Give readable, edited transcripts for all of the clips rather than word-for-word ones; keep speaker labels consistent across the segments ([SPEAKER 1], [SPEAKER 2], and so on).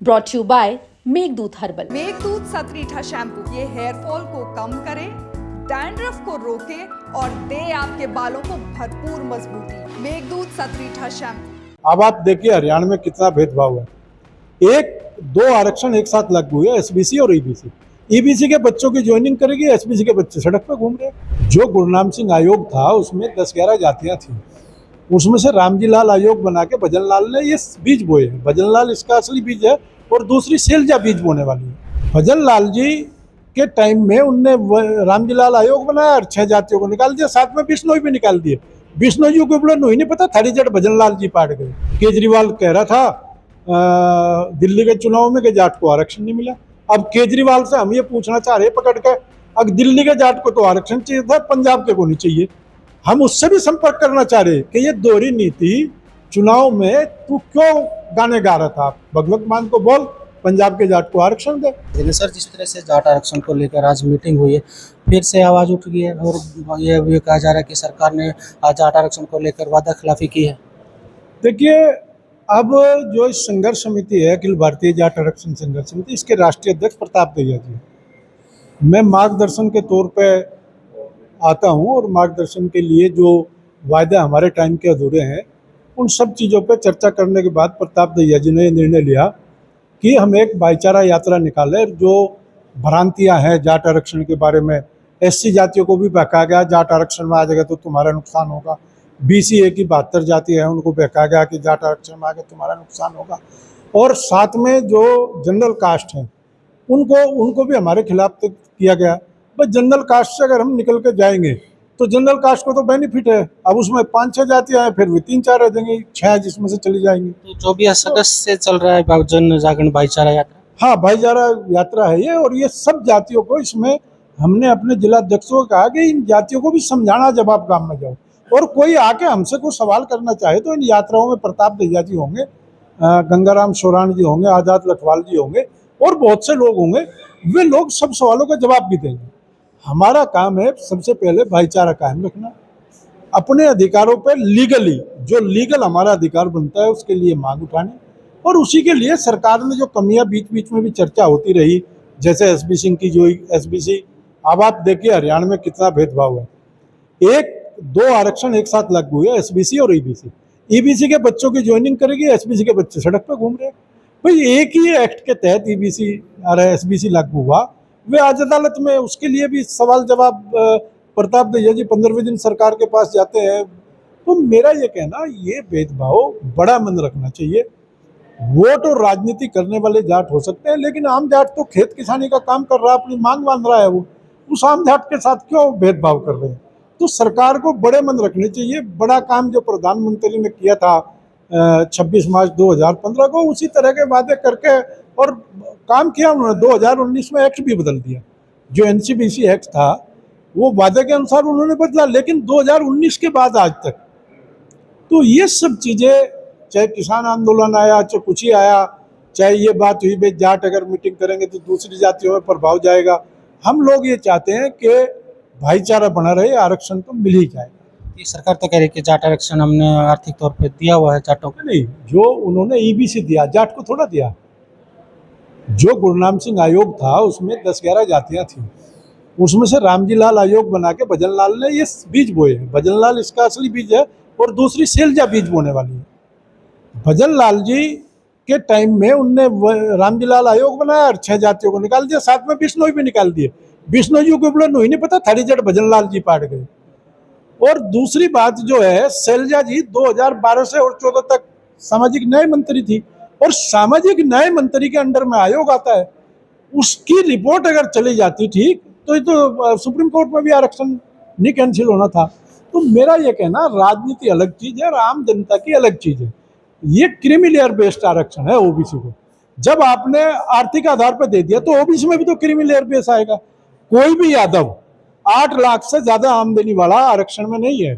[SPEAKER 1] Brought you by Meghdoot herbal.
[SPEAKER 2] Meghdoot Satritha shampoo ये hair fall को कम करे, डैंड्रफ को रोके और दे आपके बालों को भरपूर मजबूती। मेघदूत सतरीठा शैम्पू।
[SPEAKER 3] अब आप देखिए हरियाणा में कितना भेदभाव है। एक दो आरक्षण एक साथ लागू हुए, एसबीसी और ईबीसी। ईबीसी के बच्चों की ज्वाइनिंग करेगी, एसबीसी के बच्चे सड़क पे घूम रहे हैं। जो गुरनाम सिंह आयोग था उसमें 10-11 जातियां थी, उसमें से रामजी लाल आयोग बना के भजन लाल ने ये बीज बोए। भजन लाल इसका असली बीज है और दूसरी शैलजा बीज बोने वाली है। भजन लाल जी के टाइम में उनने रामजी लाल आयोग बनाया और 6 जातियों को निकाल दिया, साथ में बिश्नोई भी निकाल दिए। बिश्नोई को बोले नहीं पता, थारी जड़ भजन लाल जी पाट गए। केजरीवाल कह रहा था दिल्ली के चुनाव में कि जाट को आरक्षण नहीं मिला। अब केजरीवाल से हम ये पूछना चाह रहे पकड़ के, अब दिल्ली के जाट को तो आरक्षण चाहिए था, पंजाब के को नहीं चाहिए। हम उससे भी संपर्क करना चाह रहे कि ये दोहरी नीति चुनाव में तू क्यों गाने गा रहा था। भगवत मान को बोल पंजाब के जाट को आरक्षण दे।
[SPEAKER 4] सर, जिस तरह से जाट आरक्षण को लेकर आज मीटिंग हुई है, फिर से आवाज उठ गई है और ये भी कहा जा रहा है कि सरकार ने आज जाट आरक्षण को लेकर वादा खिलाफी की है।
[SPEAKER 3] देखिए, अब जो संघर्ष समिति है, अखिल भारतीय जाट आरक्षण संघर्ष समिति, इसके राष्ट्रीय अध्यक्ष प्रताप दहिया जी, मैं मार्गदर्शन के तौर पे आता हूं और मार्गदर्शन के लिए जो वायदे हमारे टाइम के अधूरे हैं उन सब चीज़ों पे चर्चा करने के बाद प्रताप दहिया जी ने यह निर्णय लिया कि हम एक भाईचारा यात्रा निकालें। जो भ्रांतियां हैं जाट आरक्षण के बारे में, एससी जातियों को भी बहकाया गया जाट आरक्षण में आ जाएगा तो तुम्हारा नुकसान होगा। बीसीए की 72 जाति है उनको बहकाया गया कि जाट आरक्षण में आ गया तुम्हारा नुकसान होगा। और साथ में जो जनरल कास्ट हैं उनको भी हमारे खिलाफ किया गया। बस जनरल कास्ट से अगर हम निकल कर जाएंगे तो जनरल कास्ट को तो बेनिफिट है। अब उसमें 5-6 जातियां हैं, फिर भी 3-4 रह देंगे, 6 जिसमें से चली जाएंगी।
[SPEAKER 4] तो 24 अगस्त से चल रहा है जन जागरण भाईचारा यात्रा।
[SPEAKER 3] हाँ, भाईचारा यात्रा है ये, और ये सब जातियों को इसमें हमने अपने जिला अध्यक्षों को कहा कि इन जातियों को भी समझाना जब आप काम में जाओ, और कोई आके हमसे कोई सवाल करना चाहे तो इन यात्राओं में प्रताप दहिया जी होंगे, गंगाराम शोराण जी होंगे, आजाद लखवाल जी होंगे और बहुत से लोग होंगे। वे लोग सब सवालों का जवाब भी देंगे। हमारा काम है सबसे पहले भाईचारा कायम रखना, अपने अधिकारों पर लीगली जो लीगल हमारा अधिकार बनता है उसके लिए मांग उठाने, और उसी के लिए सरकार में जो कमियां बीच बीच में भी चर्चा होती रही, जैसे एसबीसी की जो एसबीसी, अब आप देखिए हरियाणा में कितना भेदभाव है। एक दो आरक्षण एक साथ लागू हुए, एसबीसी और ईबीसी। ईबीसी के बच्चों की ज्वाइनिंग करेगी, एसबीसी के बच्चे सड़क पर घूम रहे हैं। भाई एक ही एक्ट के तहत ईबीसी और एसबीसी लागू हुआ, वे आज अदालत में उसके लिए भी सवाल जवाब प्रताप दहिया जी 15वें दिन सरकार के पास जाते हैं। तो मेरा ये कहना, ये भेदभाव बड़ा मन रखना चाहिए। वोट और राजनीति करने वाले जाट हो सकते हैं, लेकिन आम जाट तो खेत किसानी का काम कर रहा है, अपनी मांग बांध रहा है, वो उस आम जाट के साथ क्यों भेदभाव कर रहे हैं। तो सरकार को बड़े मन रखने चाहिए। बड़ा काम जो प्रधानमंत्री ने किया था 26 मार्च 2015 को, उसी तरह के वादे करके और काम किया उन्होंने। 2019 में एक्ट भी बदल दिया, जो एनसीबीसी एक्ट था वो वादे के अनुसार उन्होंने बदला, लेकिन 2019 के बाद आज तक तो ये सब चीज़ें, चाहे किसान आंदोलन आया, चाहे कुछ ही आया, चाहे ये बात हुई भाई जाट अगर मीटिंग करेंगे तो दूसरी जातियों में प्रभाव जाएगा, हम लोग ये चाहते हैं कि भाईचारा बना रहे, आरक्षण तो मिल ही जाएगा।
[SPEAKER 4] ये सरकार तो कह रही है कि जाट आरक्षण हमने आर्थिक तौर पे दिया हुआ है जाटों को।
[SPEAKER 3] नहीं, जो उन्होंने ईबीसी दिया, जाट को थोड़ा दिया। जो गुरनाम सिंह आयोग था उसमें 10-11 जातियां थी, उसमें से रामजी लाल आयोग बना के भजन लाल ने ये बीज बोए। भजन लाल इसका असली बीज है और दूसरी शैलजा बीज बोने वाली है। भजन लाल जी के टाइम में उनने रामजी लाल आयोग बनाया और 6 जातियों को निकाल दिया, साथ में बिश्नोई भी निकाल दिए। बिश्नोई को बोले नहीं पता, थारी जड़ भजन लाल जी पाट गए। और दूसरी बात जो है, शैलजा जी 2012 से और 14 तक सामाजिक न्याय मंत्री थी, और सामाजिक न्याय मंत्री के अंडर में आयोग आता है। उसकी रिपोर्ट अगर चली जाती ठीक तो ये तो सुप्रीम कोर्ट में भी आरक्षण नहीं कैंसिल होना था। तो मेरा ये कहना, राजनीति अलग चीज है और आम जनता की अलग चीज है। ये क्रीमी लेयर बेस्ड आरक्षण है ओबीसी को। जब आपने आर्थिक आधार पर दे दिया तो ओबीसी में भी तो क्रीमी लेयर बेस आएगा। कोई भी यादव 8 लाख से ज्यादा आमदनी वाला आरक्षण में नहीं है,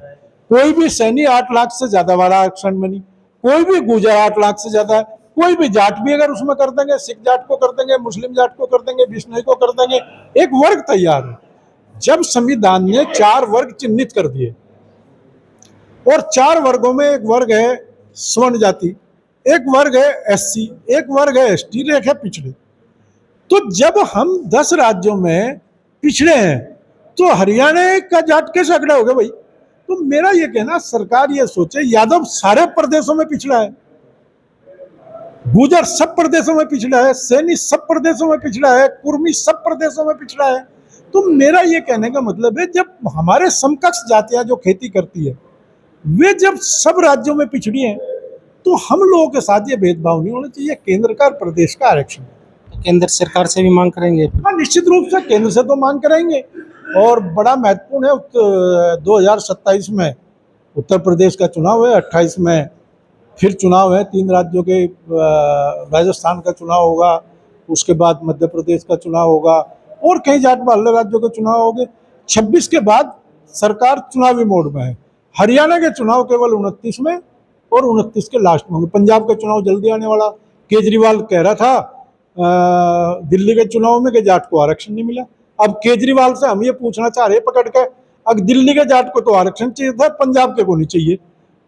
[SPEAKER 3] कोई भी सैनी 8 लाख से ज्यादा वाला आरक्षण में नहीं, कोई भी गुर्जर 8 लाख से ज्यादा है, कोई भी जाट भी अगर उसमें कर देंगे, सिख जाट को कर देंगे, मुस्लिम जाट को कर देंगे, बिश्नोई को कर देंगे, एक वर्ग तैयार है। जब संविधान ने 4 वर्ग चिन्हित कर दिए और 4 वर्गों में एक वर्ग है स्वर्ण जाति, एक वर्ग है एससी, एक वर्ग है एसटी, एक है पिछड़े। तो जब हम 10 राज्यों में पिछड़े हैं तो हरियाणा का जाट कैसे अगड़ा होगा भाई? तो मेरा ये कहना, सरकार ये सोचे, यादव सारे प्रदेशों में पिछड़ा है, गुजर सब प्रदेशों में पिछड़ा है, सैनी सब प्रदेशों में पिछड़ा है, कुर्मी सब प्रदेशों में पिछड़ा है। तो मेरा ये कहने का मतलब है, जब हमारे समकक्ष जातियां जो खेती करती है वे जब सब राज्यों में पिछड़ी हैं तो हम लोगों के साथ ये भेदभाव नहीं होना चाहिए। केंद्र का और प्रदेश का आरक्षण,
[SPEAKER 4] तो केंद्र सरकार से भी मांग करेंगे?
[SPEAKER 3] हाँ निश्चित रूप से केंद्र से तो मांग करेंगे। और बड़ा महत्वपूर्ण है, 2027 में उत्तर प्रदेश का चुनाव है, 28 में फिर चुनाव है, 3 राज्यों के, राजस्थान का चुनाव होगा, उसके बाद मध्य प्रदेश का चुनाव होगा और कई जाट वाले राज्यों के चुनाव होंगे। 26 के बाद सरकार चुनावी मोड में है। हरियाणा के चुनाव केवल 29 में और 29 के लास्ट में होंगे। पंजाब का चुनाव जल्दी आने वाला। केजरीवाल कह रहा था दिल्ली के चुनाव में कि जाट को आरक्षण नहीं मिला। अब केजरीवाल से हम ये पूछना चाह रहे पकड़ के, अब दिल्ली के जाट को तो आरक्षण चाहिए था, पंजाब के को नहीं चाहिए।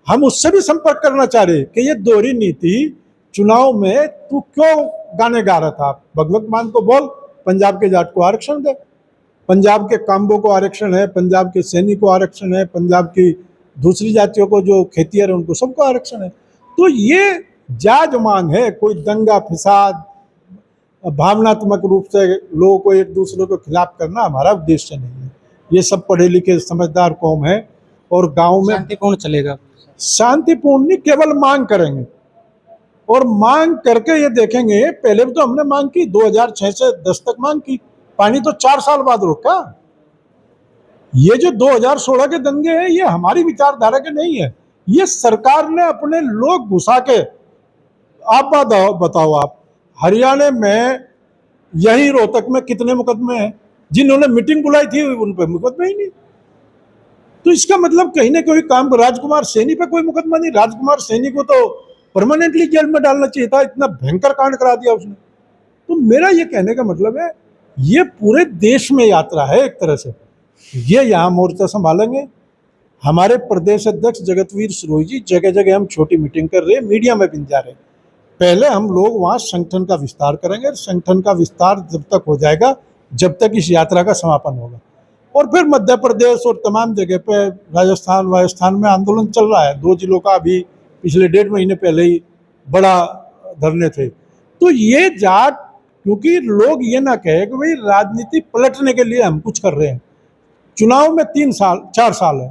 [SPEAKER 3] हम उससे भी संपर्क करना चाह रहे कि ये दोहरी नीति चुनाव में तू क्यों गाने गा रहा था? भगवत मान को बोल, पंजाब के जाट को आरक्षण दे। पंजाब के काम्बो को आरक्षण है, पंजाब के सैनी को आरक्षण है, पंजाब की दूसरी जातियों को जो खेती है उनको सबको आरक्षण है। तो ये जायज मांग है, कोई दंगा फिसाद भावनात्मक रूप से लोगों को एक दूसरे को खिलाफ करना हमारा उद्देश्य नहीं है। ये सब पढ़े लिखे समझदार कौम है और गांव में
[SPEAKER 4] शांतिपूर्ण चलेगा?
[SPEAKER 3] शांतिपूर्ण नहीं, केवल मांग करेंगे और मांग करके ये देखेंगे। पहले भी तो हमने मांग की, 2006 से 10 तक मांग की, पानी तो 4 साल बाद रोका। ये जो 2016 के दंगे हैं ये हमारी विचारधारा के नहीं है, ये सरकार ने अपने लोग घुसा के। आप बताओ आप हरियाणा में यही रोहतक में कितने मुकदमे हैं? जिन्होंने मीटिंग बुलाई थी उन पर मुकदमे ही नहीं। तो इसका मतलब कहीं ना कहीं काम, राजकुमार सैनी पे कोई मुकदमा नहीं। राजकुमार सैनी को तो परमानेंटली जेल में डालना चाहिए था, इतना भयंकर कांड करा दिया उसने। तो मेरा ये कहने का मतलब है, ये पूरे देश में यात्रा है एक तरह से। ये यहाँ मोर्चा संभालेंगे हमारे प्रदेश अध्यक्ष जगतवीर सरोही जी। जगह जगह हम छोटी मीटिंग कर रहे हैं, मीडिया में भी जा रहे हैं। पहले हम लोग वहाँ संगठन का विस्तार करेंगे। संगठन का विस्तार जब तक हो जाएगा जब तक इस यात्रा का समापन होगा। और फिर मध्य प्रदेश और तमाम जगह पे राजस्थान में आंदोलन चल रहा है। 2 जिलों का अभी पिछले 1.5 महीने पहले ही बड़ा धरने थे। तो ये जाट, क्योंकि लोग ये ना कहे कि भाई राजनीति पलटने के लिए हम कुछ कर रहे हैं। चुनाव में 4 साल है,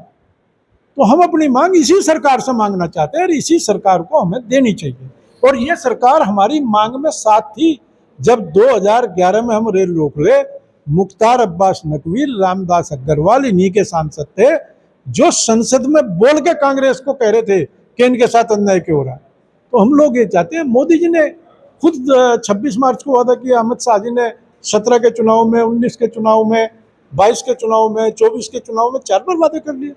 [SPEAKER 3] तो हम अपनी मांग इसी सरकार से मांगना चाहते हैं और इसी सरकार को हमें देनी चाहिए। और ये सरकार हमारी मांग में साथ थी। जब 2011 में हम रेल रोक ले, मुख्तार अब्बास नकवी, रामदास अग्रवाल इन्हीं के सांसद थे जो संसद में बोल के कांग्रेस को कह रहे थे कि इनके साथ अन्याय क्यों हो रहा है। तो हम लोग ये चाहते हैं, मोदी जी ने खुद 26 मार्च को वादा किया, अमित शाह जी ने 17 के चुनाव में, 19 के चुनाव में, 22 के चुनाव में, 24 के चुनाव में 4 बार वादे कर लिए।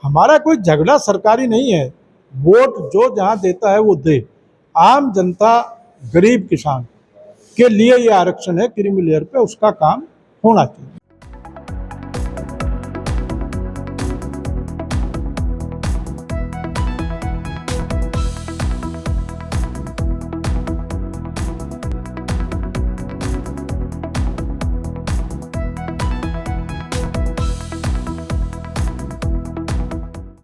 [SPEAKER 3] हमारा कोई झगड़ा सरकारी नहीं है। वोट जो जहाँ देता है वो दे। आम जनता, गरीब किसान के लिए ये आरक्षण है, क्रीमी लेयर पे उसका काम होना चाहिए।